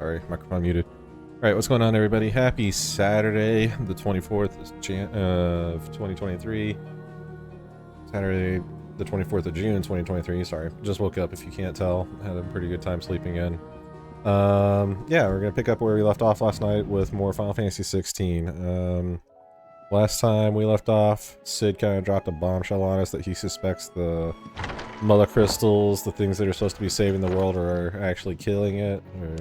Sorry, microphone muted. Alright, what's going on, everybody? Happy Saturday, the 24th of 2023. Saturday, the 24th of June, 2023. Sorry, just woke up if you can't tell. Had a pretty good time sleeping in. Yeah, we're going to pick up where we left off last night with more Final Fantasy 16. Last time we left off, Sid kind of dropped a bombshell on us that he suspects the mother crystals, the things that are supposed to be saving the world, are actually killing it. Or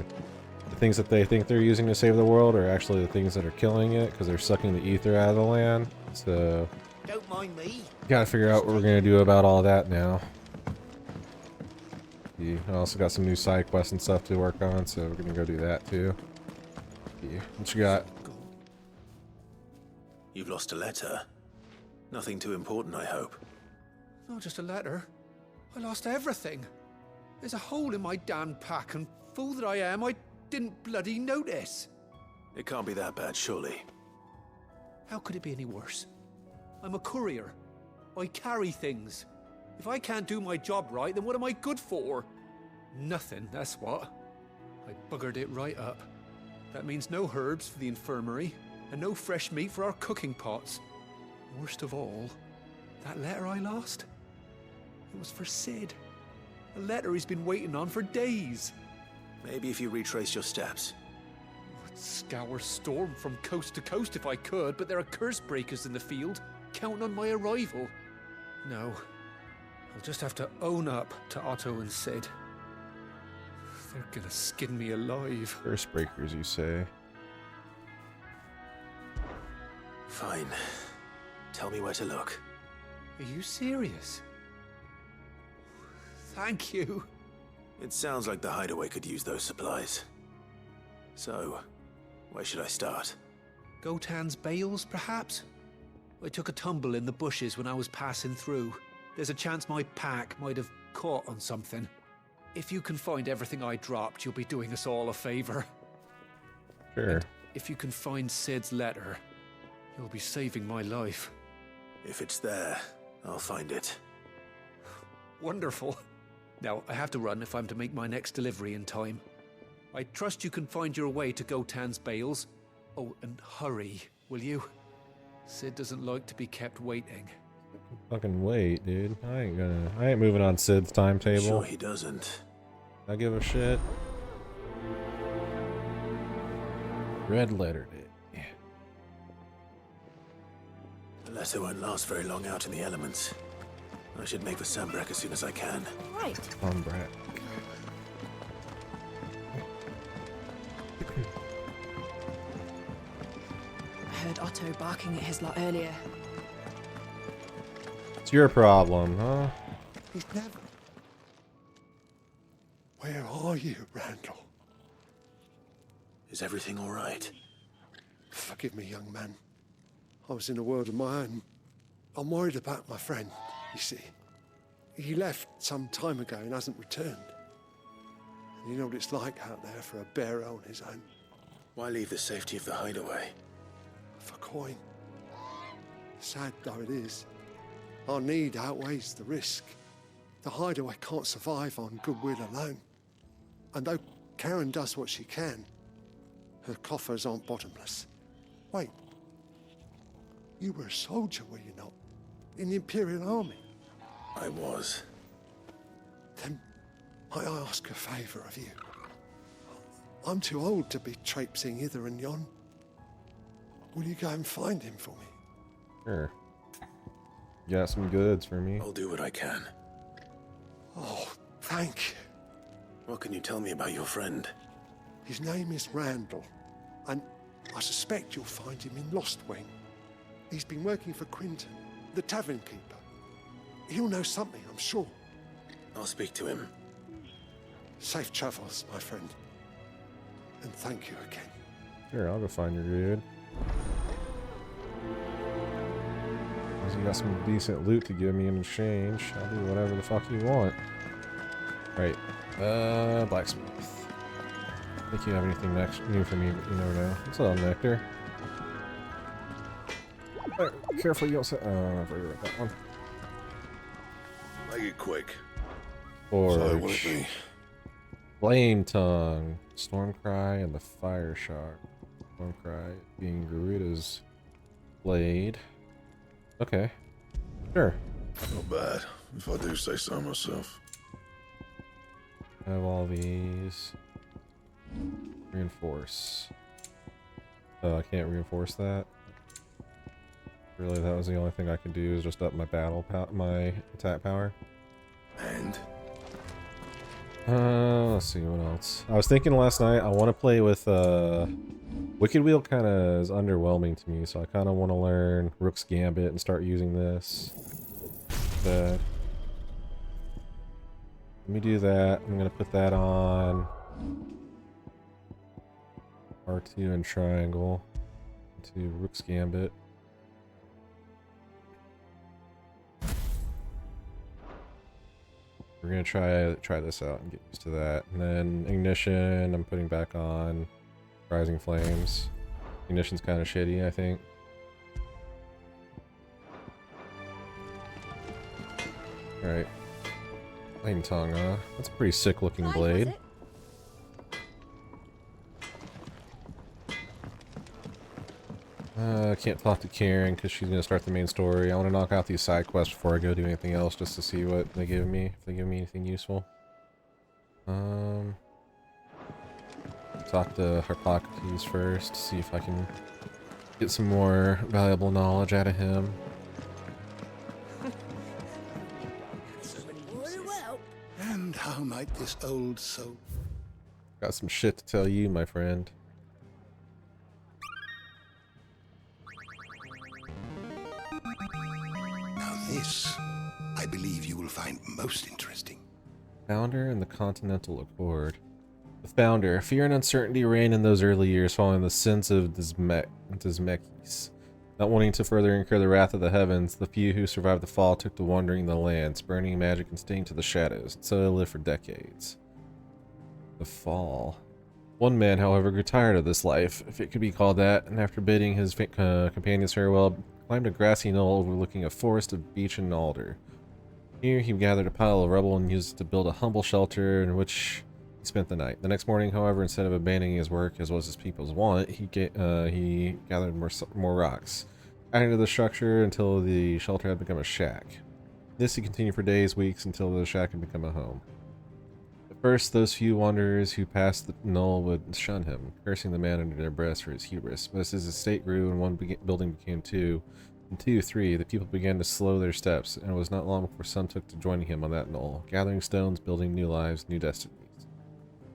the things that they think they're using to save the world are actually the things that are killing it, because they're sucking the ether out of the land. So, don't mind me. Gotta figure out what we're gonna do about all that now. I also got some new side quests and stuff to work on, so we're gonna go do that too. What you got? You've lost a letter. Nothing too important, I hope. Not just a letter. I lost everything. There's a hole in my damn pack, and fool that I am, I didn't bloody notice. It can't be that bad, surely. How could it be any worse? I'm a courier. I carry things. If I can't do my job right, then what am I good for? Nothing, that's what. I buggered it right up. That means no herbs for the infirmary, and no fresh meat for our cooking pots. Worst of all, that letter I lost? It was for Sid. A letter he's been waiting on for days. Maybe if you retrace your steps. I'd scour Storm from coast to coast if I could, but there are curse breakers in the field, counting on my arrival. No, I'll just have to own up to Otto and Sid. They're gonna skin me alive. Curse breakers, you say? Fine. Tell me where to look. Are you serious? Thank you. It sounds like the hideaway could use those supplies. So, where should I start? Gotan's bales, perhaps? I took a tumble in the bushes when I was passing through. There's a chance my pack might have caught on something. If you can find everything I dropped, you'll be doing us all a favor. Sure. And if you can find Sid's letter, you'll be saving my life. If it's there, I'll find it. Wonderful. Now, I have to run if I'm to make my next delivery in time. I trust you can find your way to Gotan's bales. Oh, and hurry, will you? Sid doesn't like to be kept waiting. Fucking wait, dude. I ain't moving on Sid's timetable. Sure he doesn't. I give a shit. Red letter day. The letter won't last very long out in the elements. I should make for Sambrek as soon as I can. Right. Sambrek. I heard Otto barking at his lot earlier. It's your problem, huh? He's never. Where are you, Randall? Is everything all right? Forgive me, young man. I was in a world of my own. I'm worried about my friend, you see. He left some time ago and hasn't returned. And you know what it's like out there for a bearer on his own. Why leave the safety of the hideaway? For coin. Sad though it is, our need outweighs the risk. The hideaway can't survive on goodwill alone. And though Karen does what she can, her coffers aren't bottomless. Wait. You were a soldier, were you not? In the Imperial Army? I was. Then might I ask a favour of you? I'm too old to be traipsing hither and yon. Will you go and find him for me? Sure. You got some goods for me? I'll do what I can. Oh, thank you. What can you tell me about your friend? His name is Randall, and I suspect you'll find him in Lostwing. He's been working for Quinton, the tavern keeper. He'll know something, I'm sure. I'll speak to him. Safe travels, my friend. And thank you again. Sure, I'll go find your dude. You got some decent loot to give me in exchange. I'll do whatever the fuck you want. Right. Blacksmith. I think you have anything new for me, but you never know. What's up, Nectar? Careful, you don't say. Oh, I forgot that one. Make it quick. Forge. So it won't be. Flame tongue. Stormcry and the Fire Shark. Stormcry being Garuda's blade. Okay. Sure. Not bad, if I do say so myself. I have all these. Reinforce. Oh, I can't reinforce that. Really, that was the only thing I could do is just up my my attack power. And? Let's see what else. I was thinking last night I want to play with Wicked Wheel. Kind of is underwhelming to me, so I kind of want to learn Rook's Gambit and start using this. Let me do that. I'm gonna put that on R2 and triangle to Rook's Gambit. We're gonna try this out and get used to that. And then Ignition, I'm putting back on Rising Flames. Ignition's kind of shitty, I think. Alright. Lightning Tongue, that's a pretty sick looking blade. I can't talk to Karen because she's going to start the main story. I want to knock out these side quests before I go do anything else just to see what they give me, if they give me anything useful. Talk to Harpocrates first, see if I can get some more valuable knowledge out of him. And how might this old soul... Got some shit to tell you, my friend. Now this, I believe you will find most interesting. Founder and the Continental Accord. The founder. Fear and uncertainty reigned in those early years following the sins of Dismekis. Not wanting to further incur the wrath of the heavens, the few who survived the fall took to wandering the lands, burning magic and staying to the shadows, and so they lived for decades. The fall. One man, however, grew tired of this life, if it could be called that, and after bidding his companions farewell, climbed a grassy knoll overlooking a forest of beech and alder. Here he gathered a pile of rubble and used it to build a humble shelter in which he spent the night. The next morning, however, instead of abandoning his work as was his people's wont, he gathered more rocks, adding to the structure until the shelter had become a shack. This he continued for days, weeks, until the shack had become a home. At first, those few wanderers who passed the knoll would shun him, cursing the man under their breaths for his hubris. But as his estate grew and one building became two, and two, three, the people began to slow their steps, and it was not long before some took to joining him on that knoll, gathering stones, building new lives, new destinies.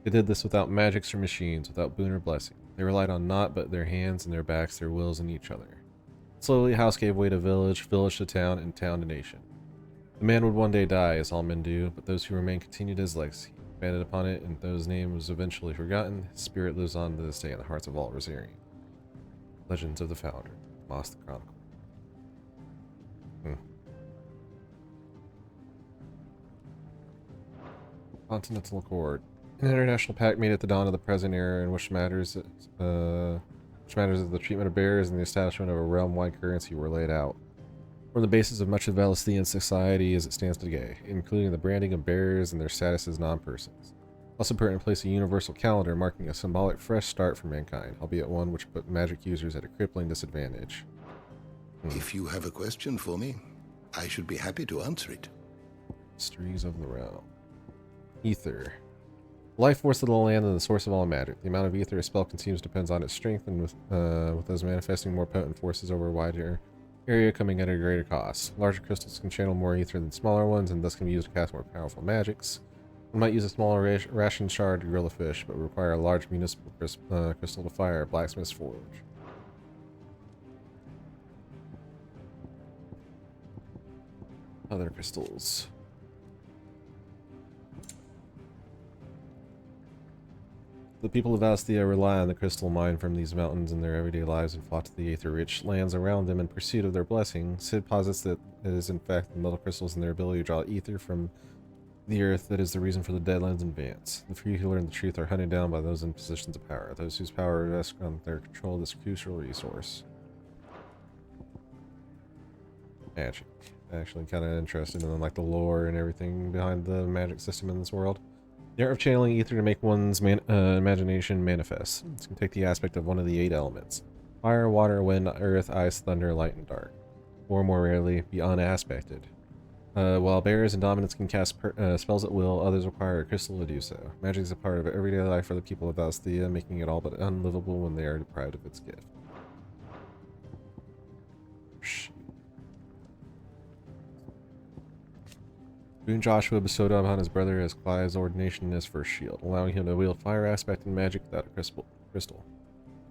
They did this without magics or machines, without boon or blessing. They relied on naught but their hands and their backs, their wills, and each other. Slowly, house gave way to village, village to town, and town to nation. The man would one day die, as all men do, but those who remained continued his legacy. Expanded upon it, and though his name was eventually forgotten, his spirit lives on to this day in the hearts of all Rosarian. Legends of the Founder, Moss the Chronicle. Continental Accord. An international pact made at the dawn of the present era in which matters of the treatment of bears and the establishment of a realm-wide currency were laid out. Form the basis of much of Valestian society as it stands today, including the branding of bears and their status as non-persons. Also put in place a universal calendar marking a symbolic fresh start for mankind, albeit one which put magic users at a crippling disadvantage. If you have a question for me, I should be happy to answer it. Mysteries of the Realm. Ether. Life force of the land and the source of all magic. The amount of ether a spell consumes depends on its strength, and with those manifesting more potent forces over a wider area coming at a greater cost. Larger crystals can channel more ether than smaller ones, and thus can be used to cast more powerful magics. One might use a smaller ration shard to grill a fish, but would require a large municipal crystal to fire a blacksmith's forge. Other crystals. The people of Astia rely on the crystal mined from these mountains in their everyday lives and flock to the aether-rich lands around them in pursuit of their blessing. Sid posits that it is in fact the metal crystals and their ability to draw ether from the earth that is the reason for the Deadlands advance. The few who learn the truth are hunted down by those in positions of power, those whose power rests on their control of this crucial resource. Magic. Actually kind of interested in like the lore and everything behind the magic system in this world. The art of channeling ether to make one's imagination manifest. This can take the aspect of one of the 8 elements. Fire, water, wind, earth, ice, thunder, light, and dark. Or more rarely, be unaspected. While bears and dominants can cast spells at will, others require a crystal to do so. Magic is a part of everyday life for the people of Alsthea, making it all but unlivable when they are deprived of its gift. Boon Joshua bestowed upon his brother as Clive's ordination as first shield, allowing him to wield fire aspect and magic without a crystal.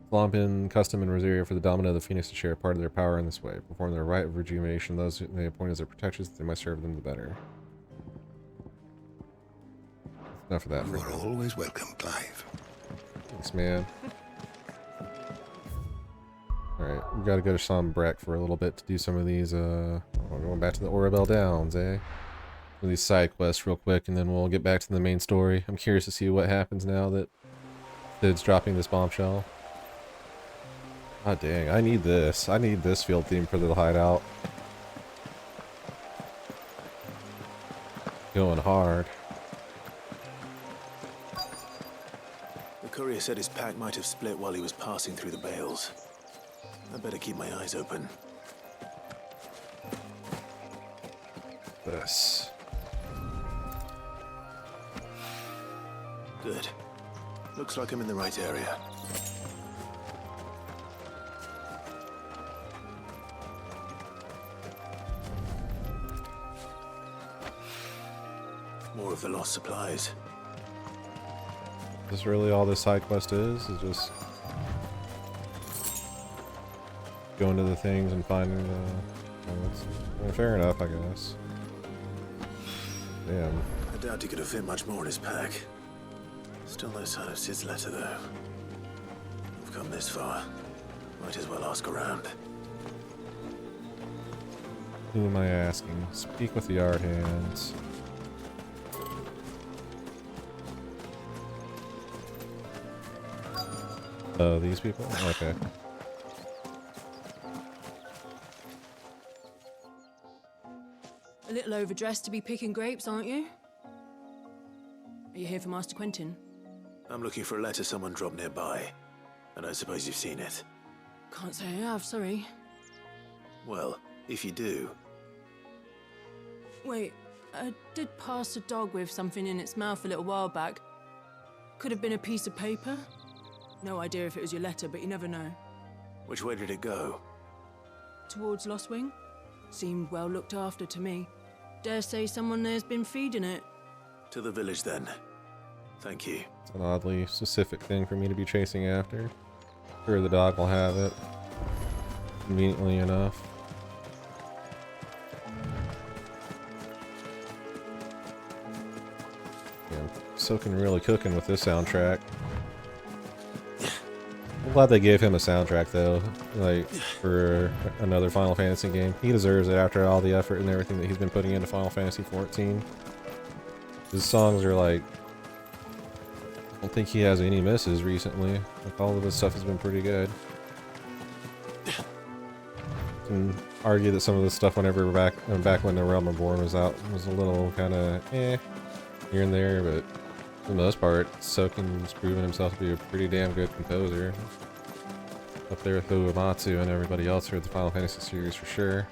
It's long been custom in Rosaria for the Dominant of the Phoenix to share part of their power in this way. Perform their rite of rejuvenation. Those who they appoint as their protectors, they might serve them the better. Enough of that. You are always welcome, Clive. Thanks, man. Alright, we gotta go to Sombrek for a little bit to do some of these, we're going back to the Oriflamme Downs, eh? These side quests real quick, and then we'll get back to the main story. I'm curious to see what happens now that Sid's dropping this bombshell. Ah, dang, I need this. I need this field theme for the hideout. Going hard. The courier said his pack might have split while he was passing through the bales. I better keep my eyes open. This. Good. Looks like I'm in the right area. More of the lost supplies. Is this really all this side quest is? Is just going to the things and finding the... fair enough, I guess. Damn. I doubt he could have fit much more in his pack. Still no sign of Sid's letter, though. We've come this far. Might as well ask around. Who am I asking? Speak with the art hands. Oh, these people? Okay. A little overdressed to be picking grapes, aren't you? Are you here for Master Quentin? I'm looking for a letter someone dropped nearby. And I suppose you've seen it. Can't say I have, sorry. Well, if you do... Wait, I did pass a dog with something in its mouth a little while back. Could have been a piece of paper. No idea if it was your letter, but you never know. Which way did it go? Towards Lostwing? Seemed well looked after to me. Dare say someone there's been feeding it. To the village, then. Thank you. It's an oddly specific thing for me to be chasing after. Sure, the dog will have it. Conveniently enough. Yeah, I'm soaking really cooking with this soundtrack. I'm glad they gave him a soundtrack though, like for another Final Fantasy game. He deserves it after all the effort and everything that he's been putting into Final Fantasy 14. His songs are like, I don't think he has any misses recently. Like all of his stuff has been pretty good. You can argue that some of the stuff whenever back when The Realm Reborn was out was a little kind of here and there, but for the most part, Soken's proven himself to be a pretty damn good composer. Up there with Uematsu and everybody else for the Final Fantasy series for sure.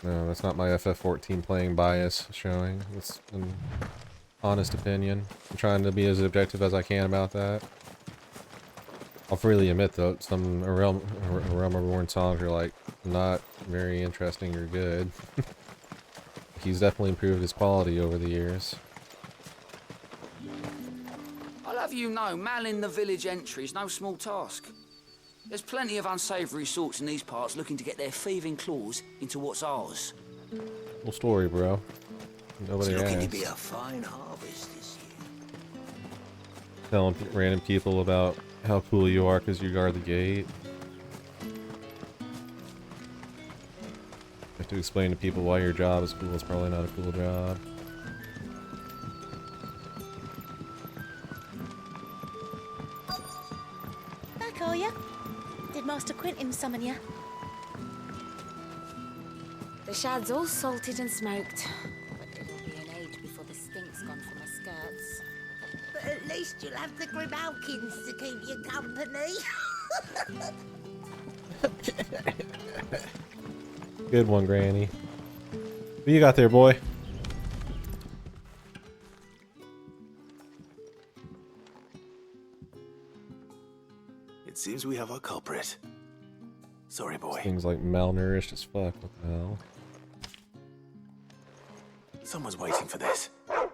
No, that's not my FF14 playing bias showing. It's an honest opinion. I'm trying to be as objective as I can about that. I'll freely admit though, some Realm Reborn songs are like not very interesting or good. He's definitely improved his quality over the years. I'll have you know, manning the village entry is no small task. There's plenty of unsavoury sorts in these parts looking to get their thieving claws into what's ours. Cool story, bro. Nobody It's looking to asked. be a fine harvest this year. Telling random people about how cool you are because you guard the gate. Have to explain to people why your job is cool. It's probably not a cool job. Back are ya? Did Master Quentin summon ya? The shad's all salted and smoked. But it'll be an age before the stink's gone from my skirts. But at least you'll have the Grimalkins to keep you company. Good one, Granny. What you got there, boy? It seems we have our culprit. Sorry, boy. Things like malnourished as fuck. What the hell? Someone's waiting for this. Yeah,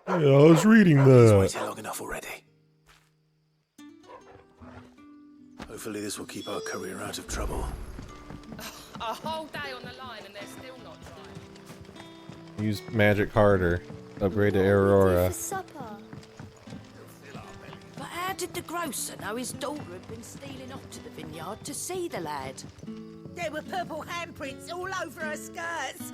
I was reading He's that. waited long enough already. Hopefully this will keep our career out of trouble. A whole day on the line and they're still not dry. Use magic harder. Upgrade to Aurora. For supper. But how did the grocer know his daughter had been stealing off to the vineyard to see the lad? There were purple handprints all over her skirts.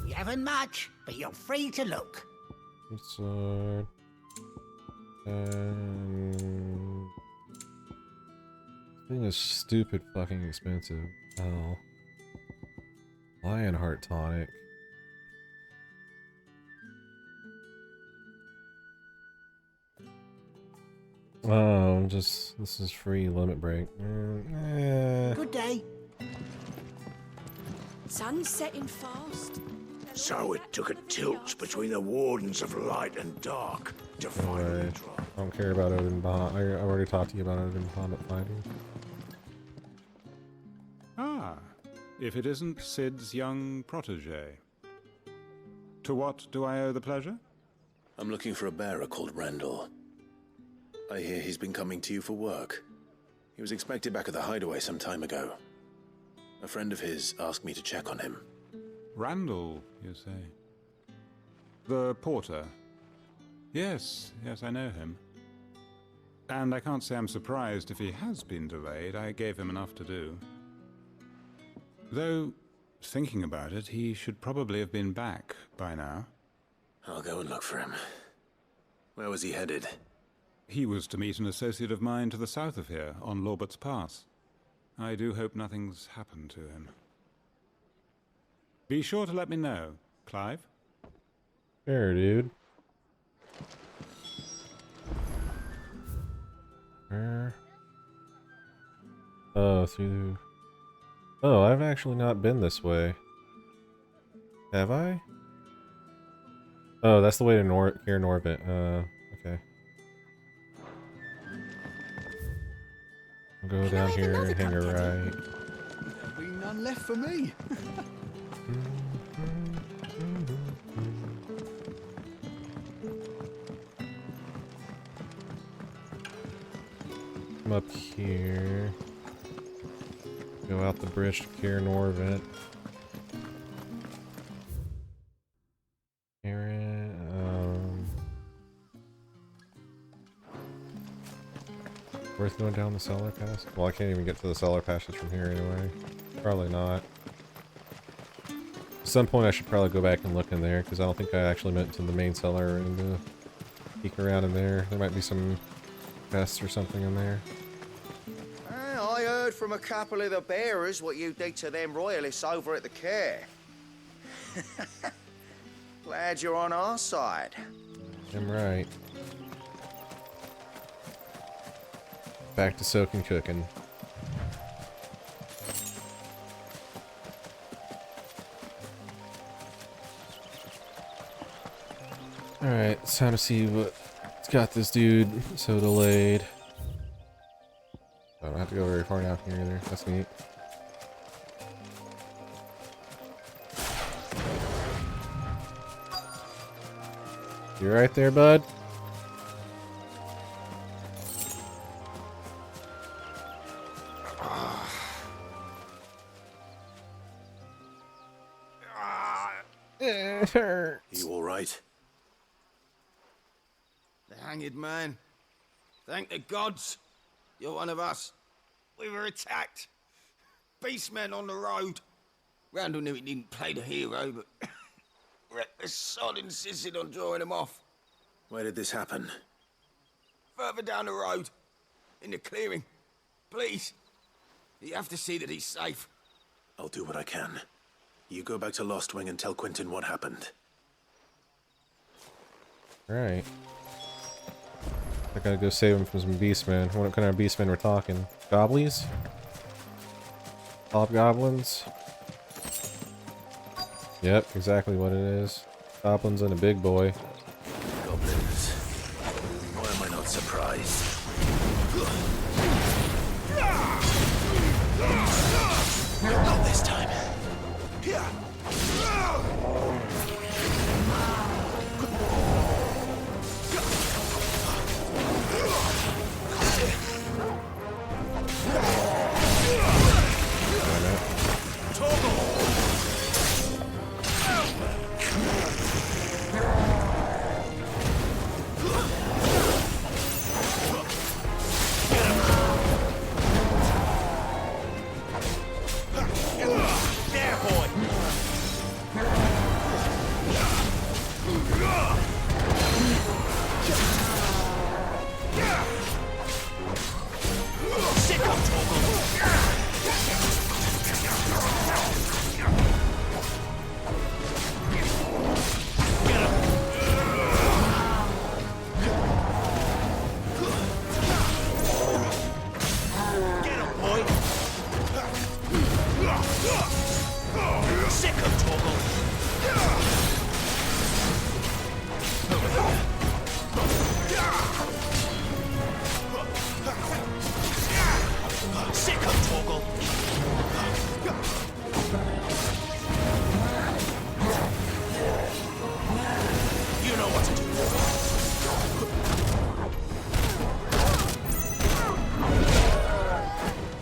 You haven't much, but you're free to look. Sword. This thing is stupid fucking expensive. Oh. Lionheart tonic. Oh, this is free limit break. Good day. Sun's setting fast. So it took a tilt between the Wardens of Light and Dark to finally Alright. drop. I don't care about Odin Bond. I've already talked to you about Odin Bond fighting. Ah, if it isn't Sid's young protege. To what do I owe the pleasure? I'm looking for a bearer called Randall. I hear he's been coming to you for work. He was expected back at the hideaway some time ago. A friend of his asked me to check on him. Randall, you say? The porter? Yes, I know him. And I can't say I'm surprised if he has been delayed. I gave him enough to do. Though, thinking about it, he should probably have been back by now. I'll go and look for him. Where was he headed? He was to meet an associate of mine to the south of here, on Lorbert's Pass. I do hope nothing's happened to him. Be sure to let me know, Clive. Sure, dude. Oh, through... Oh, I've actually not been this way. Have I? Oh, that's the way to Caer Norvent. Okay. I'll go down here and hang a right. There'll be none left for me. Come up here. Go out the bridge to Caer Norvent. Worth going down the cellar pass? Well, I can't even get to the cellar passes from here anyway. Probably not. At some point I should probably go back and look in there, because I don't think I actually went to the main cellar and peek around in there. There might be some chests or something in there. I heard from a couple of the bearers what you did to them royalists over at the Caer. Glad you're on our side. I'm right. Back to soaking cooking. Alright, it's time to see what's got this dude so delayed. I don't have to go very far down here either. That's neat. You right there, bud? It hurts. You all right? The hanged man. Thank the gods. You're one of us. We were attacked. Beastmen on the road. Randall knew he didn't play the hero, but the sod insisted on drawing him off. Where did this happen? Further down the road. In the clearing. Please. You have to see that he's safe. I'll do what I can. You go back to Lostwing and tell Quentin what happened. Alright. I gotta go save him from some beastmen. What kind of beastmen we're talking? Goblies? Hobgoblins? Yep, exactly what it is. Goblins and a big boy. Goblins. Why am I not surprised? Not this time.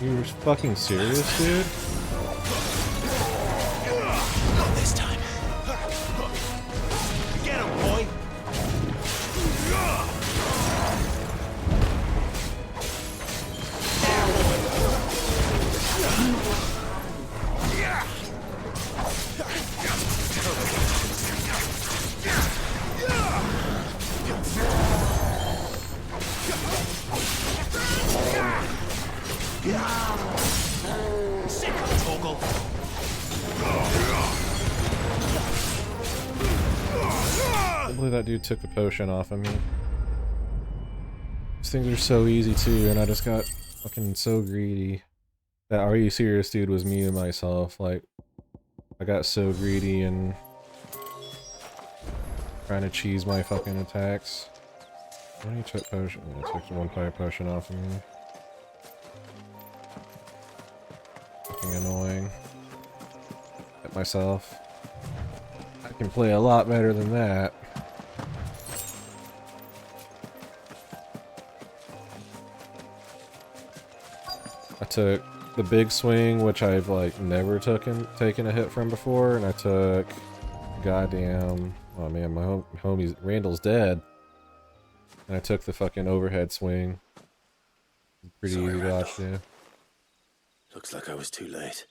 You're fucking serious, dude? Not this time. Get him, boy. I believe that dude took the potion off of me. These things are so easy too, and I just got fucking so greedy. That "Are you serious, dude?" was me and myself. Like, I got so greedy and trying to cheese my fucking attacks. Why do you took potion? I took the one fire potion off of me. Fucking annoying. At myself. I can play a lot better than that. I took the big swing, which I've like never taken a hit from before, and I took goddamn, oh man, my homie Randall's dead, and I took the fucking overhead swing. Pretty easy to watch, yeah. Looks like I was too late.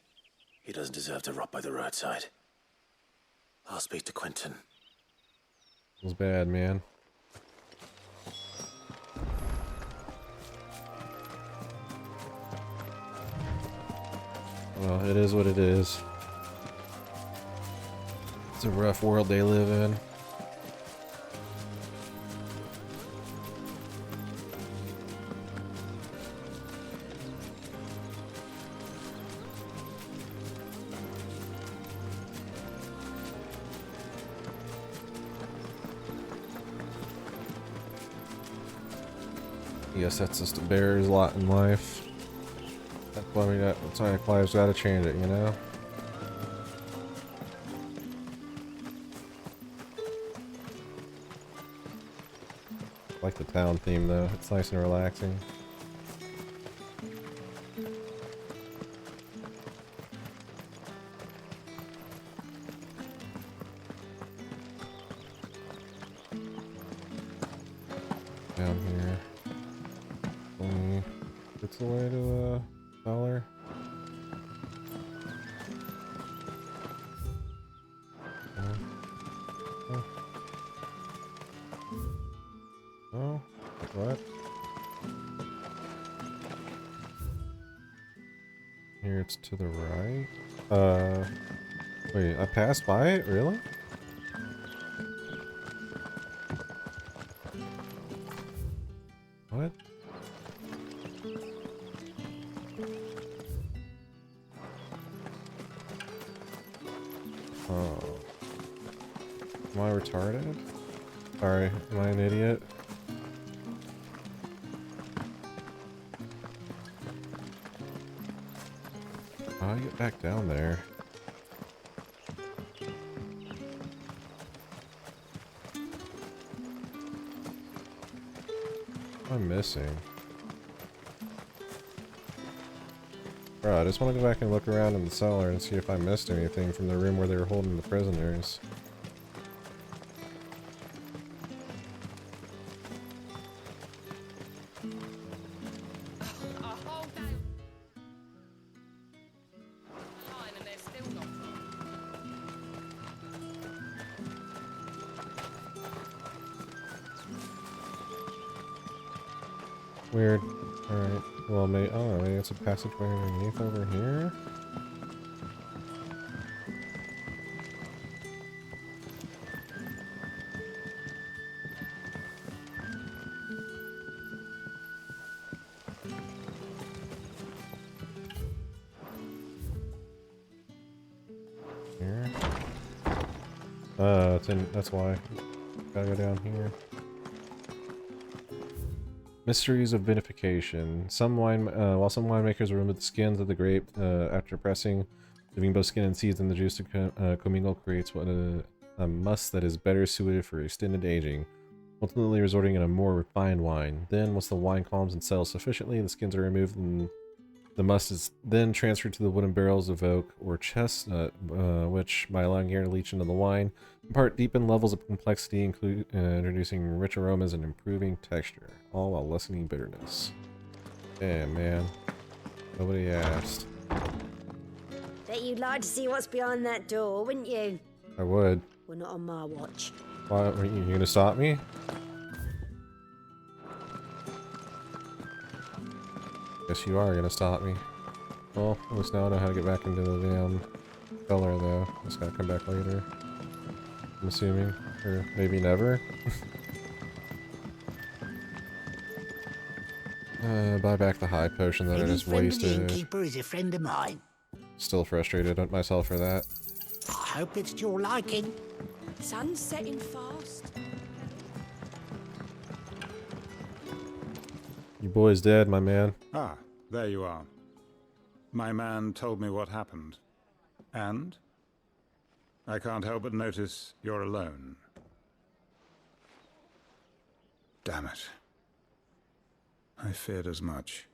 He doesn't deserve to rot by the roadside. I'll speak to Quentin. It was bad, man. Well, it is what it is. It's a rough world they live in. Yes, that's just a bear's lot in life. That's why Clive's gotta change it, you know? I like the town theme though, it's nice and relaxing. Down here. It's the way to dollar. Oh, what? It's to the right. Wait, I passed by it? Really? What? Oh. Am I retarded? Sorry, am I an idiot? How do I get back down there? What am I missing? Bro, I just want to go back and look around in the cellar and see if I missed anything from the room where they were holding the prisoners. Weird. Alright. Well, maybe. Oh, maybe it's a passageway underneath over here? Here? It's in. That's why. Gotta go down here. Mysteries of vinification. While some winemakers remove the skins of the grape after pressing, leaving both skin and seeds in the juice to commingle creates a must that is better suited for extended aging, ultimately resulting in a more refined wine. Then, once the wine calms and settles sufficiently, the skins are removed and the must is then transferred to the wooden barrels of oak or chestnut, which, by allowing air to leach into the wine, impart deepened levels of complexity, introducing rich aromas and improving texture, all while lessening bitterness. Damn, man. Nobody asked. Bet you'd like to see what's behind that door, wouldn't you? I would. Well, not on my watch. Why, are you gonna stop me? Guess you are gonna stop me. Well, at least now I know how to get back into the damn cellar, though. Just gotta come back later. I'm assuming. Or maybe never. Buy back the high potion that I just wasted. The innkeeper is a friend of mine. Still frustrated at myself for that. I hope it's to your liking. Sun's setting fast. Your boy's dead, my man. Ah, there you are. My man told me what happened. And? I can't help but notice you're alone. Damn it. I feared as much.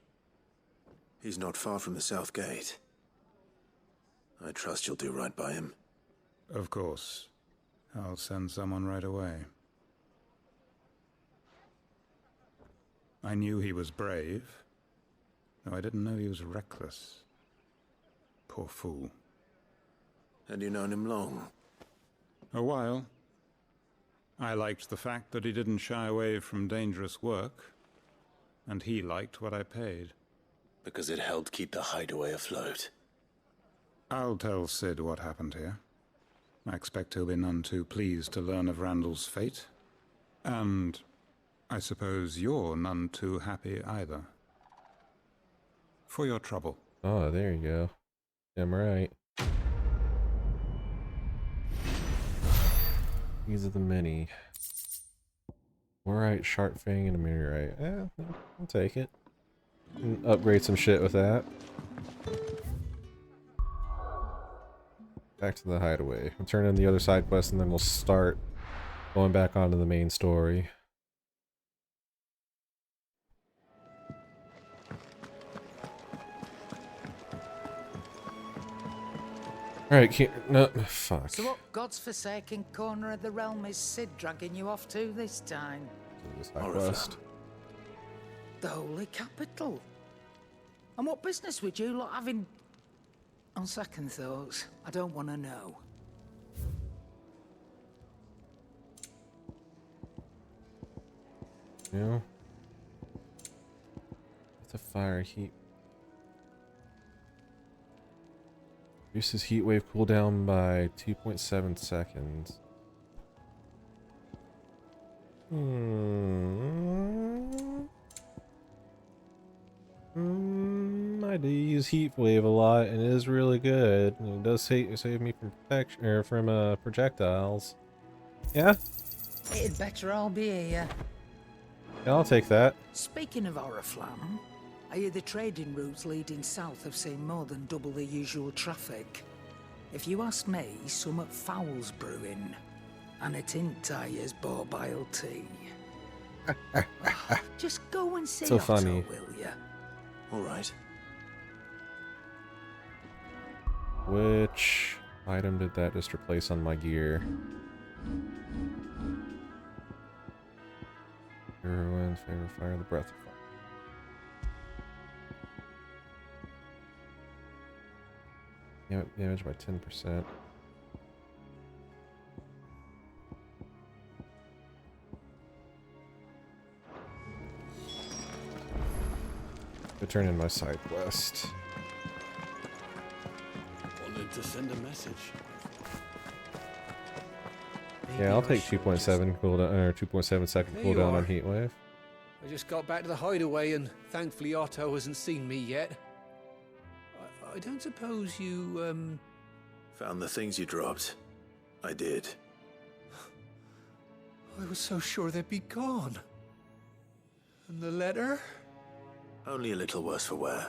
He's not far from the south gate. I trust you'll do right by him. Of course. I'll send someone right away. I knew he was brave, though I didn't know he was reckless. Poor fool. Had you known him long? A while. I liked the fact that he didn't shy away from dangerous work, and he liked what I paid. Because it helped keep the hideaway afloat. I'll tell Sid what happened here. I expect he'll be none too pleased to learn of Randall's fate. And I suppose you're none too happy either. For your trouble. Oh, there you go. Damn right. These are the many. Alright, sharp fang and a meteorite. Eh, I'll take it. And upgrade some shit with that. Back to the hideaway. We'll turn in the other side quest and then we'll start going back onto the main story. Alright, no, fuck. So what God's forsaken corner of the realm is Sid dragging you off to this time? Quest. The holy capital. And what business would you lot have in... On second thoughts, I don't want to know. Yeah. It's a fire heat. Reduces heat wave cooldown by 2.7 seconds. I do use heat wave a lot, and it is really good. And it does save me from protection or from projectiles. Yeah, It'd better all be here. yeah, I'll take that. Speaking of Oriflamme, I hear the trading routes leading south have seen more than double the usual traffic. If you ask me, summat foul's brewing, and it ain't tires borbile tea. Just go and see So Otto, funny. will ya? All right. Which item did that just replace on my gear? Hero wind, favor fire, the breath of fire. Damage by 10%. To turn in my side quest. Wanted to send a message. Yeah, I'll take 2.7 cooldown or 2.7 second There you cooldown are. on heat wave. I just got back to the hideaway and thankfully Otto hasn't seen me yet. I don't suppose you, Found the things you dropped. I did. I was so sure they'd be gone. And the letter? Only a little worse for wear.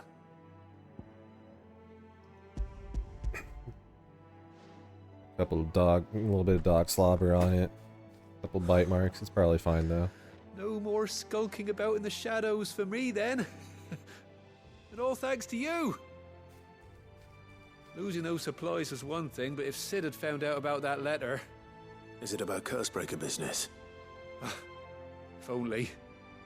A little bit of dog slobber on it. Couple bite marks. It's probably fine though. No more skulking about in the shadows for me then. And all thanks to you. Losing those supplies was one thing, but if Sid had found out about that letter... Is it about Cursebreaker business? If only.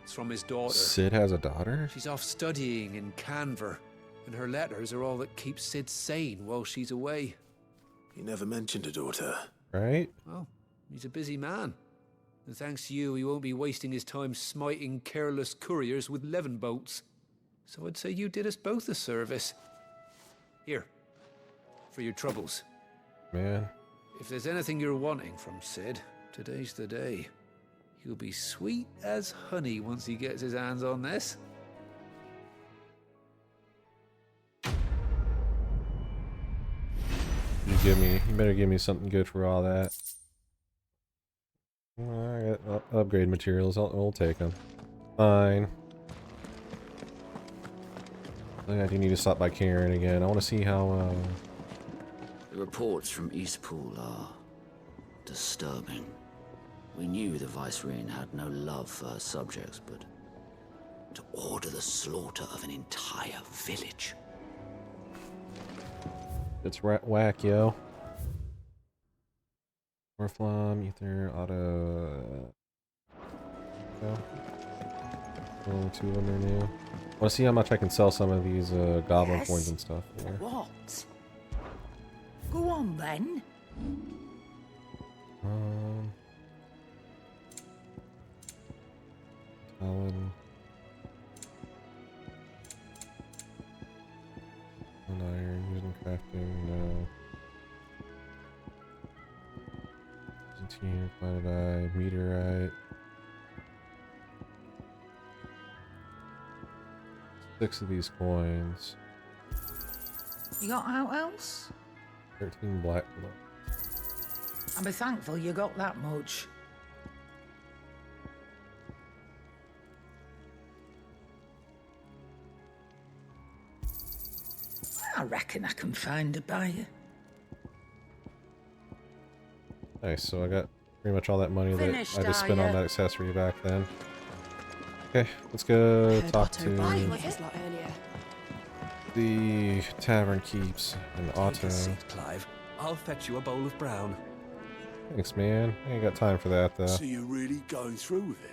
It's from his daughter. Sid has a daughter? She's off studying in Canver, and her letters are all that keeps Sid sane while she's away. He never mentioned a daughter. Right? Well, he's a busy man. And thanks to you, he won't be wasting his time smiting careless couriers with levin bolts. So I'd say you did us both a service. Here, for your troubles. Man. If there's anything you're wanting from Sid, today's the day. He'll be sweet as honey once he gets his hands on this. You better give me something good for all that. I got upgrade materials. We'll take them. Fine. I think I do need to stop by Karen again. I want to see how. The reports from Eastpool are disturbing. We knew the Vicereine had no love for her subjects, but to order the slaughter of an entire village. It's whack, yo. Oriflamme, Ether, Auto. Only 2 of them are new. I want to see how much I can sell some of these goblin coins and stuff. Here. What? Go on then. Talon. One iron, using crafting, no. Continue, planet eye, meteorite. 6 of these coins. You got out else? 13 black blood. I'll be thankful you got that much. I reckon I can find a buyer. Nice, so I got pretty much all that money Finished, that I just are spent on ya? that accessory back then. Okay, let's go talk to the Tavern Keeps and Otto. Take a seat, Clive. I'll fetch you a bowl of brown. Thanks, man. I ain't got time for that, though. So you're really going through with it?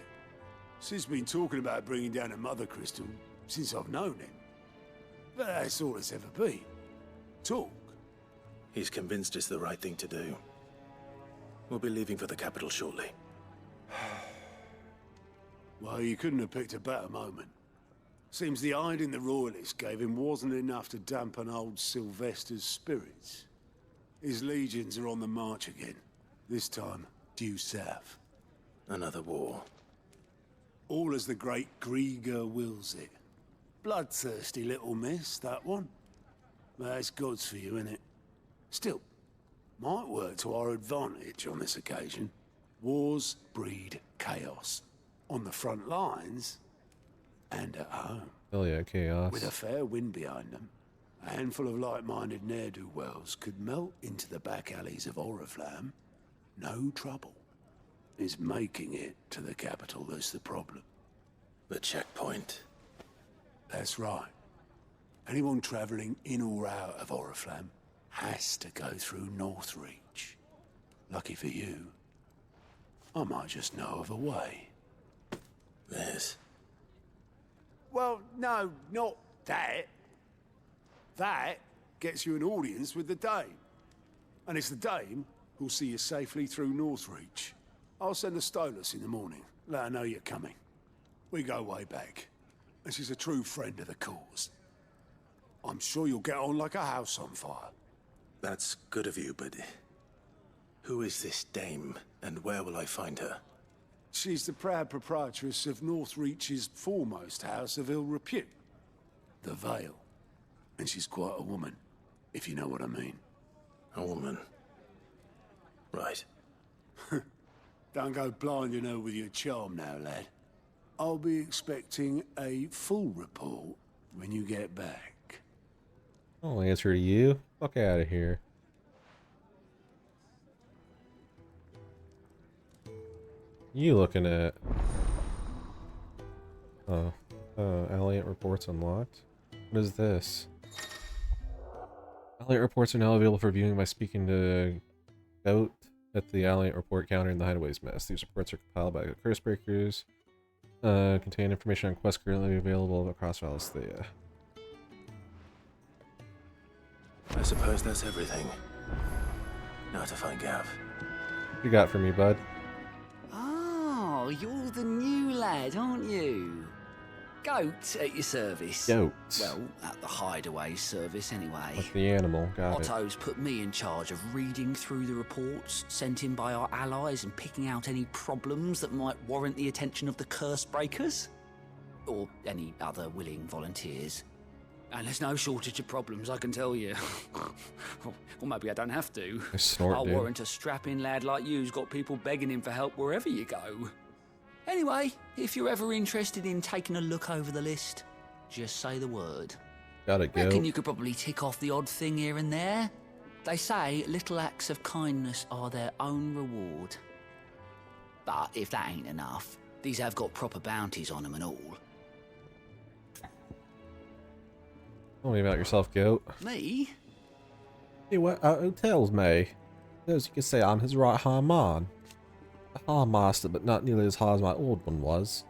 Sid's been talking about bringing down a mother crystal since I've known him. But that's all it's ever been. Talk. He's convinced it's the right thing to do. We'll be leaving for the capital shortly. Well, you couldn't have picked a better moment. Seems the hiding the royalists gave him wasn't enough to dampen old Sylvester's spirits. His legions are on the march again. This time, due south. Another war. All as the great Grieger wills it. Bloodthirsty little miss, that one. That's God's for you, innit? Still, might work to our advantage on this occasion. Wars breed chaos. On the front lines, and at home. Hell yeah, chaos. With a fair wind behind them, a handful of like-minded ne'er-do-wells could melt into the back alleys of Oriflamme. No trouble. It's making it to the capital that's the problem. The checkpoint. That's right. Anyone travelling in or out of Oriflamme has to go through Northreach. Lucky for you, I might just know of a way. This? Well, no, not that. That gets you an audience with the Dame. And it's the Dame who'll see you safely through Northreach. I'll send a Stolas in the morning. Let her know you're coming. We go way back. And she's a true friend of the cause. I'm sure you'll get on like a house on fire. That's good of you, but... who is this Dame, and where will I find her? She's the proud proprietress of Northreach's foremost house of ill repute, the Vale. And she's quite a woman, if you know what I mean. A woman? Right. Don't go blinding her with your charm now, lad. I'll be expecting a full report when you get back. I'll answer to you. Fuck out of here. You looking at? Oh, Alliant reports unlocked. What is this? Alliant reports are now available for viewing by speaking to Goat at the Alliant report counter in the Hideaways mess. These reports are compiled by curse breakers. Contain information on quests currently available across Valisthea. I suppose that's everything. Now to find Gav. What you got for me, bud? Oh, you're the new lad, aren't you? Goat at your service. Goat. Well, at the Hideaway service anyway. Like the animal, got it. Otto's put me in charge of reading through the reports sent in by our allies and picking out any problems that might warrant the attention of the curse breakers. Or any other willing volunteers. And there's no shortage of problems, I can tell you. Or maybe I don't have to. I'll warrant a strapping lad like you's got people begging him for help wherever you go. Anyway, if you're ever interested in taking a look over the list, just say the word. Gotta go. Reckon you could probably tick off the odd thing here and there. They say little acts of kindness are their own reward. But if that ain't enough, these have got proper bounties on them and all. Tell me about yourself, Goat. Me? Hey, what who tells me? As you can say, I'm his right-hand man. A hard master, but not nearly as hard as my old one was.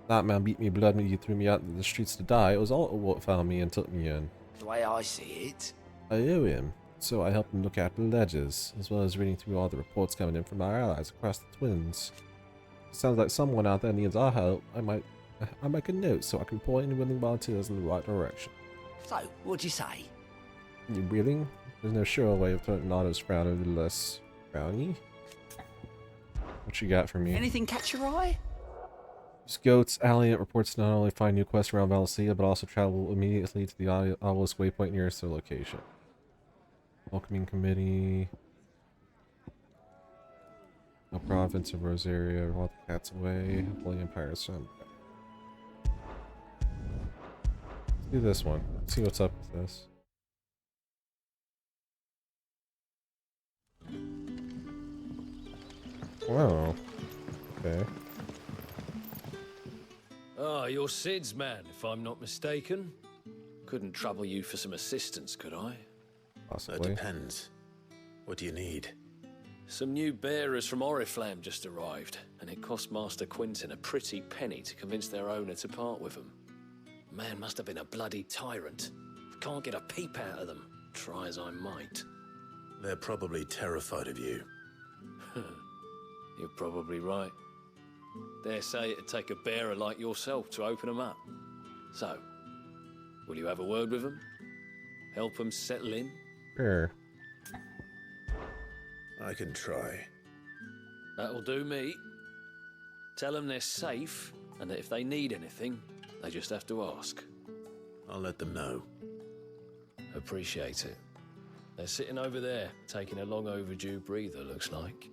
That man beat me blood when you threw me out into the streets to die. It was Otto what found me and took me in. The way I see it. I owe him, so I helped him look after the ledges, as well as reading through all the reports coming in from our allies across the Twins. Sounds like someone out there needs our help. I might make a note so I can point any willing volunteers in the right direction. So, what'd you say? You willing? There's no sure way of turning Otto's frown a little less frowny. What you got for me? Anything catch your eye? Goat's Alliant reports not only find new quests around Valisthea, but also travel immediately to the obelisk waypoint nearest their location. Welcoming Committee. The province of Rosaria, while the cat's away. Holy Empire's son. Let's do this one. Let's see what's up with this. Wow. Okay. Ah, you're Sid's man, if I'm not mistaken. Couldn't trouble you for some assistance, could I? Possibly. That depends. What do you need? Some new bearers from Oriflamme just arrived, and it cost Master Quinton a pretty penny to convince their owner to part with them. Man must have been a bloody tyrant. Can't get a peep out of them, try as I might. They're probably terrified of you. You're probably right. Dare say it'd take a bearer like yourself to open them up. So, will you have a word with them? Help them settle in? Sure. I can try. That'll do me. Tell them they're safe, and that if they need anything, they just have to ask. I'll let them know. Appreciate it. They're sitting over there, taking a long overdue breather, looks like.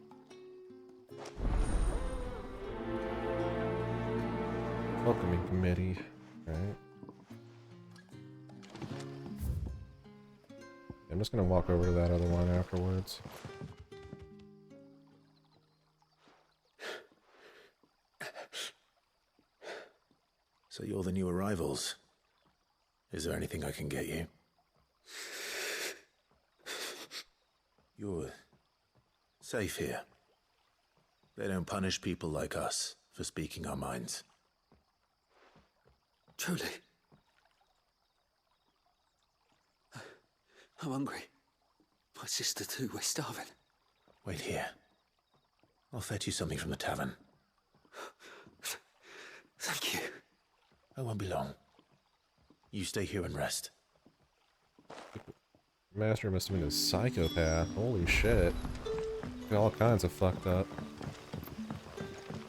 Welcoming committee. Alright. I'm just gonna walk over to that other one afterwards. So you're the new arrivals. Is there anything I can get you? You're safe here. They don't punish people like us for speaking our minds. Truly. I'm hungry. My sister too, we're starving. Wait here. I'll fetch you something from the tavern. Thank you. I won't be long. You stay here and rest. Master must have been a psychopath. Holy shit. Got all kinds of fucked up.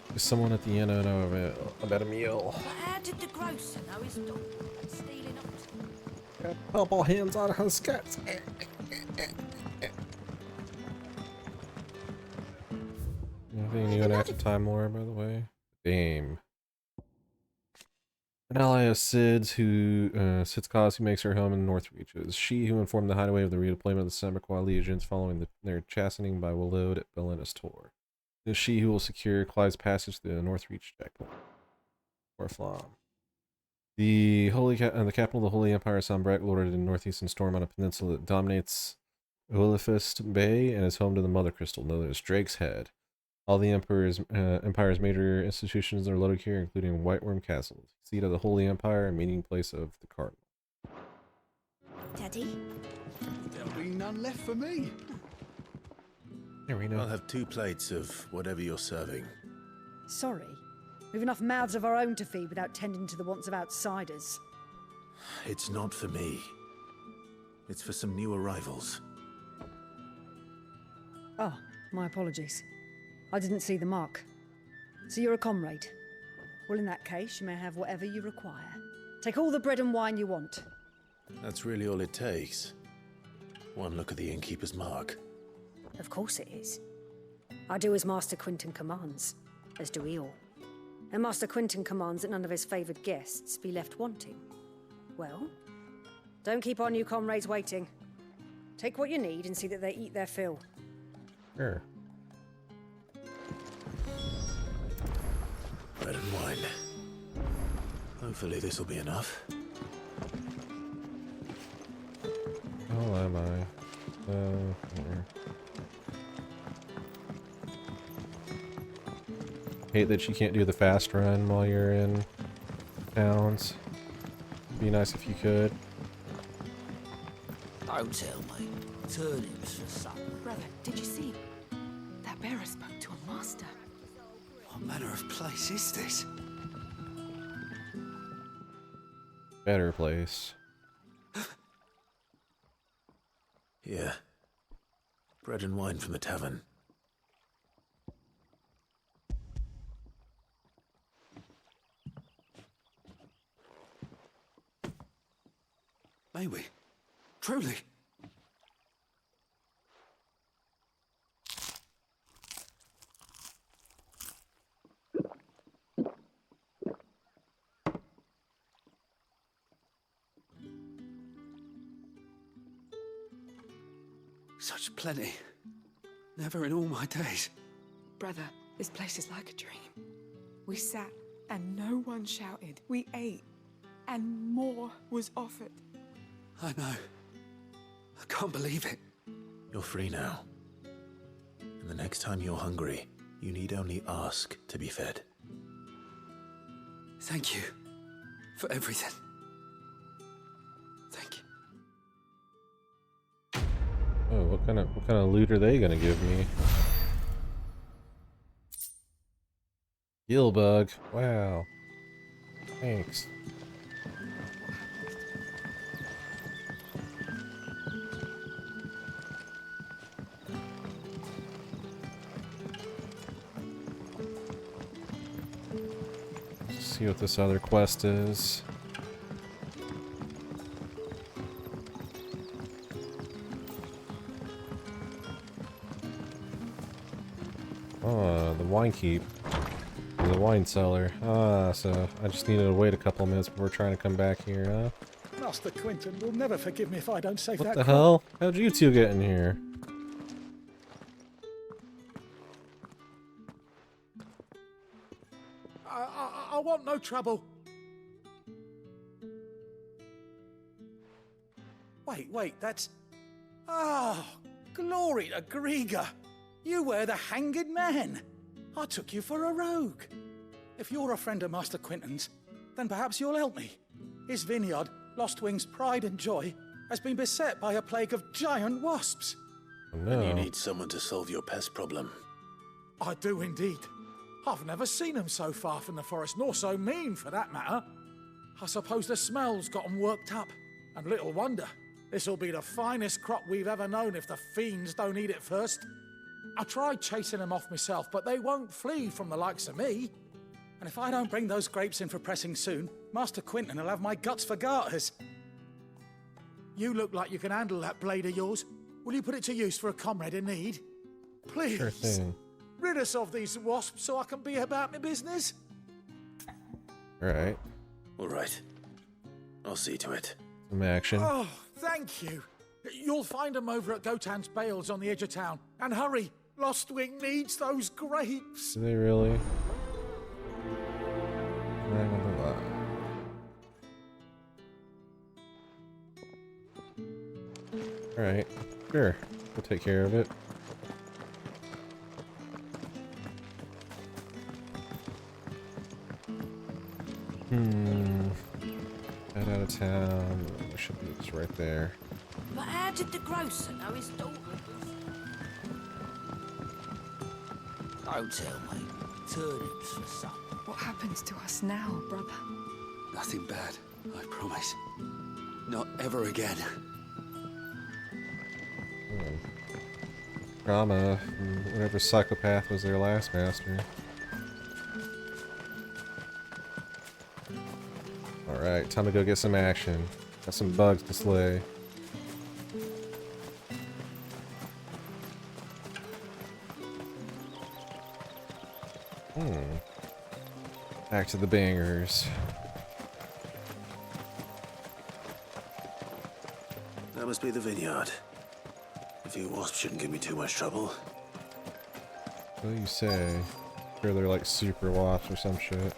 There's someone at the inn I know about a meal. How did the grocer know his dog was stealing up? Got bubble hands on her skirts. Anything new in active time lore, by the way? Dame. An ally of Sid's Sid's cause who makes her home in the North Reaches. She who informed the hideaway of the redeployment of the Semmerqua legions following their chastening by Willowed at Belenus Tor. It is she who will secure Clive's passage through the North Reach checkpoint. Oriflamme. The capital of the Holy Empire is Sombrek, lorded in northeastern storm on a peninsula that dominates Olifist Bay and is home to the Mother Crystal, known as Drake's Head. All the Empire's major institutions are located here, including Whiteworm Castle, seat of the Holy Empire and meeting place of the Cardinal. Teddy? There'll be none left for me. Here we go. I'll have 2 plates of whatever you're serving. Sorry. We've enough mouths of our own to feed without tending to the wants of outsiders. It's not for me. It's for some new arrivals. Oh, my apologies. I didn't see the mark. So you're a comrade. Well, in that case, you may have whatever you require. Take all the bread and wine you want. That's really all it takes. One look at the innkeeper's mark. Of course it is. I do as Master Quinton commands, as do we all. And Master Quinton commands that none of his favoured guests be left wanting. Well, don't keep our new comrades waiting. Take what you need and see that they eat their fill. Sure. Bread and wine. Hopefully this will be enough. Oh, am I? Here. Hate that you can't do the fast run while you're in towns. Be nice if you could. Don't tell me. Turnips for supper. Brother, did you see? That bearer spoke to a master. What manner of place is this? Better place. Here. Bread and wine from the tavern. May we? Truly? Such plenty. Never in all my days. Brother, this place is like a dream. We sat and no one shouted. We ate and more was offered. I know. I can't believe it. You're free now. And the next time you're hungry, you need only ask to be fed. Thank you for everything. Thank you. Oh, what kind of loot are they gonna give me? Gill bug. Wow. Thanks. See what this other quest is. Oh, the wine keep. The wine cellar. Ah, so I just needed to wait a couple minutes before trying to come back here, huh? Master Quinton will never forgive me if I don't save What that the crop. hell? How'd you two get in here? I want no trouble. Wait, that's... Oh, glory to Griga. You were the hanged man. I took you for a rogue. If you're a friend of Master Quinton's, then perhaps you'll help me. His vineyard, Lostwing's pride and joy, has been beset by a plague of giant wasps. Oh, no. And you need someone to solve your pest problem. I do indeed. I've never seen them so far from the forest, nor so mean for that matter. I suppose the smell's got them worked up. And little wonder. This'll be the finest crop we've ever known if the fiends don't eat it first. I tried chasing them off myself, but they won't flee from the likes of me. And if I don't bring those grapes in for pressing soon, Master Quinton will have my guts for garters. You look like you can handle that blade of yours. Will you put it to use for a comrade in need? Please. Sure thing. Rid us of these wasps so I can be about my business. Alright. Alright. I'll see to it. Some action. Oh, thank you. You'll find them over at Gotan's Bales on the edge of town. And hurry, Lostwing needs those grapes. Do they really? Right on the line. Alright, sure. We'll take care of it. Head out of town. There should be just right there. But how did the grocer know his daughter was... Don't tell me. Turnips for supper. What happens to us now, brother? Nothing bad, I promise. Not ever again. Drama from whatever psychopath was their last master. Alright, time to go get some action. Got some bugs to slay. Back to the bangers. That must be the vineyard. A few wasps shouldn't give me too much trouble. What do you say? Sure, they're like super wasps or some shit.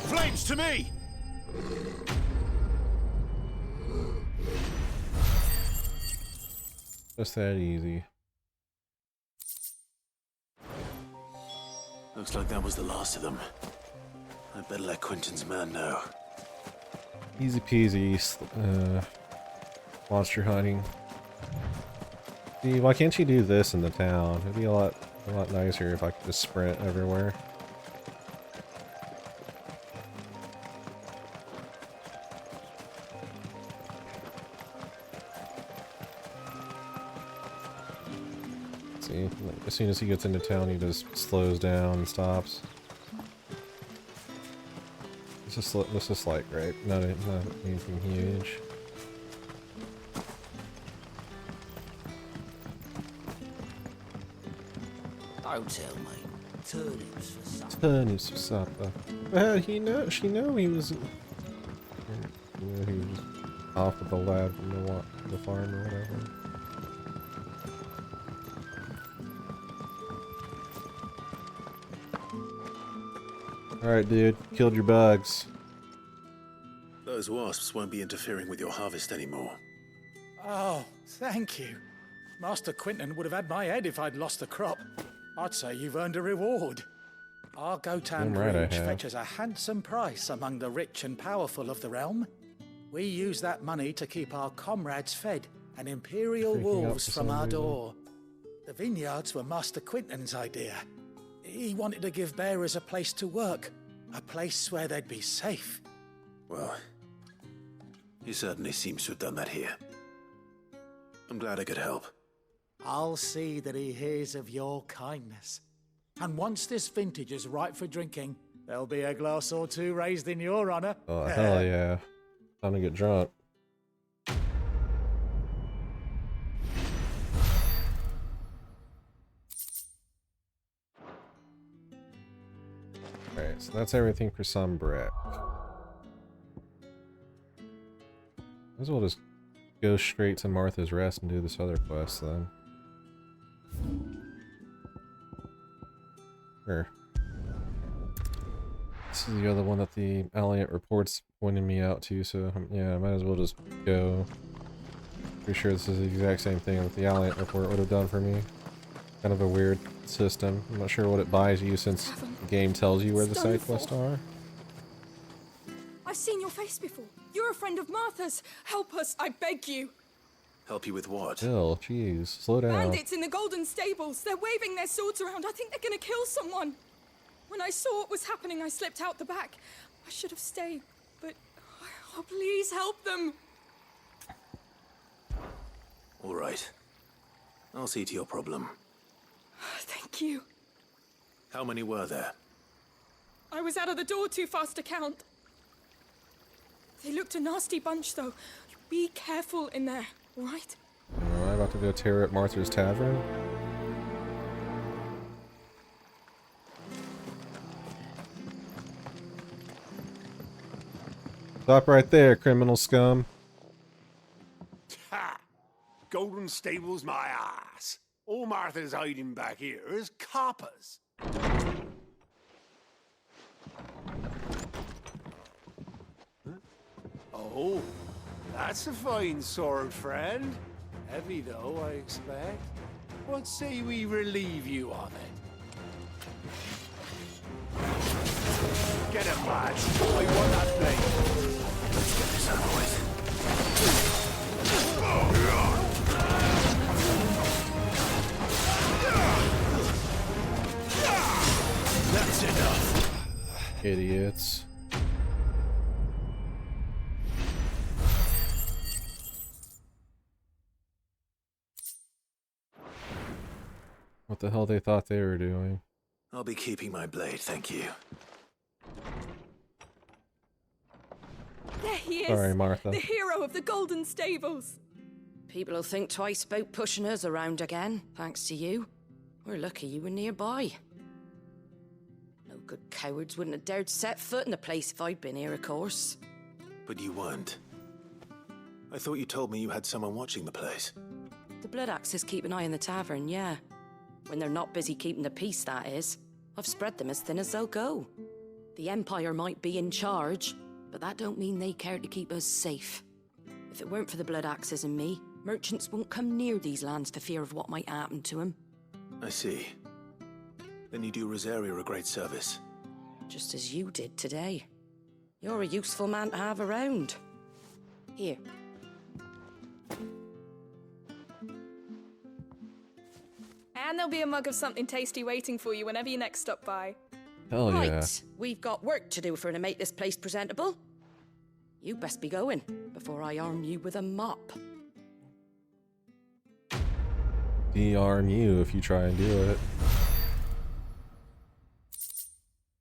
Flames to me! Just that easy. Looks like that was the last of them. I'd better let Quinton's man know. Easy peasy, monster hunting. See, why can't you do this in the town? It'd be a lot nicer if I could just sprint everywhere. See, as soon as he gets into town, he just slows down and stops. This is like, right? Not anything huge. Don't tell me. Turnips for supper. Turnips for supper. Well, she knew he was. He was off with the lad from the farm or whatever. Alright, dude. Killed your bugs. Those wasps won't be interfering with your harvest anymore. Oh, thank you. Master Quinton would have had my head if I'd lost the crop. I'd say you've earned a reward. Our Gotan Damn right I Ridge have. fetches a handsome price among the rich and powerful of the realm. We use that money to keep our comrades fed and imperial Freaking out wolves for from some our reason. door. The vineyards were Master Quinton's idea. He wanted to give bearers a place to work, a place where they'd be safe. Well, he certainly seems to have done that here. I'm glad I could help. I'll see that he hears of your kindness. And once this vintage is ripe for drinking, there'll be a glass or two raised in your honor. Oh, hell yeah. Time to get drunk. Alright, so that's everything for Sunbreak. Might as well just go straight to Martha's Rest and do this other quest then. Sure. This is the other one that the Alliant reports pointed me out to, so yeah, I might as well just go. Pretty sure this is the exact same thing that the Alliant report would have done for me. Kind of a weird system. I'm not sure what it buys you since the game tells you where the side quests are. I've seen your face before. You're a friend of Martha's. Help us, I beg you. Help you with what? Chill, jeez, slow down. Bandits in the Golden Stables. They're waving their swords around. I think they're gonna kill someone. When I saw what was happening, I slipped out the back. I should have stayed, but oh, please help them. All right. I'll see to your problem. Thank you. How many were there? I was out of the door too fast to count. They looked a nasty bunch, though. Be careful in there, all right? Am I about to go tear up Martha's Tavern? Stop right there, criminal scum. Ha! Golden Stables my ass. All Martha's hiding back here is coppers. Oh, that's a fine sword, friend. Heavy though, I expect. What say we relieve you of it? Get him, lads. I want that thing. Let's get this over with. That's enough. Idiots. What the hell they thought they were doing? I'll be keeping my blade, thank you. There he is. Sorry, Martha. The hero of the Golden Stables. People will think twice about pushing us around again, thanks to you. We're lucky you were nearby. No good cowards wouldn't have dared set foot in the place if I'd been here, of course. But you weren't. I thought you told me you had someone watching the place. The Blood Axes keep an eye on the tavern, yeah. When they're not busy keeping the peace, that is. I've spread them as thin as they'll go. The Empire might be in charge, but that don't mean they care to keep us safe. If it weren't for the Blood Axes and me, merchants won't come near these lands for fear of what might happen to them. I see. Then you do Rosaria a great service. Just as you did today. You're a useful man to have around. Here. And there'll be a mug of something tasty waiting for you whenever you next stop by. Hell yeah. Right, we've got work to do for to make this place presentable. You best be going before I arm you with a mop. De-arm you if you try and do it.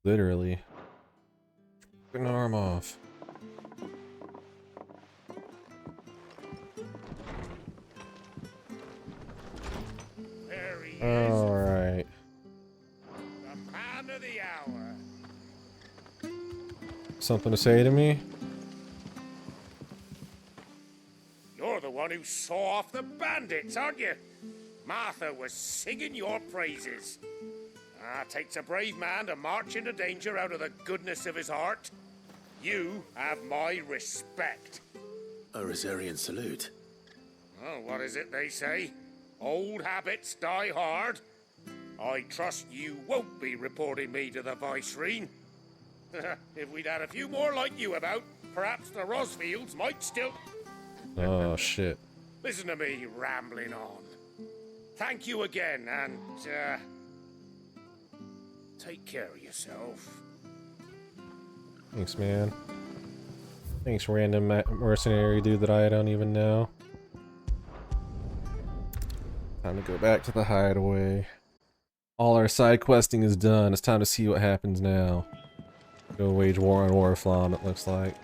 Literally. Get an arm off. Alright. The man of the hour. Something to say to me? You're the one who saw off the bandits, aren't you? Martha was singing your praises. Takes a brave man to march into danger out of the goodness of his heart. You have my respect. A Rosarian salute. Oh, what is it they say? Old habits die hard. I trust you won't be reporting me to the Vicereine. If we'd had a few more like you about, perhaps the Rosfields might still... Oh, shit. Listen to me rambling on. Thank you again, and, take care of yourself. Thanks, man. Thanks, random mercenary dude that I don't even know. Time to go back to the hideaway. All our side questing is done. It's time to see what happens now. Go wage war on Oriflamme, it looks like.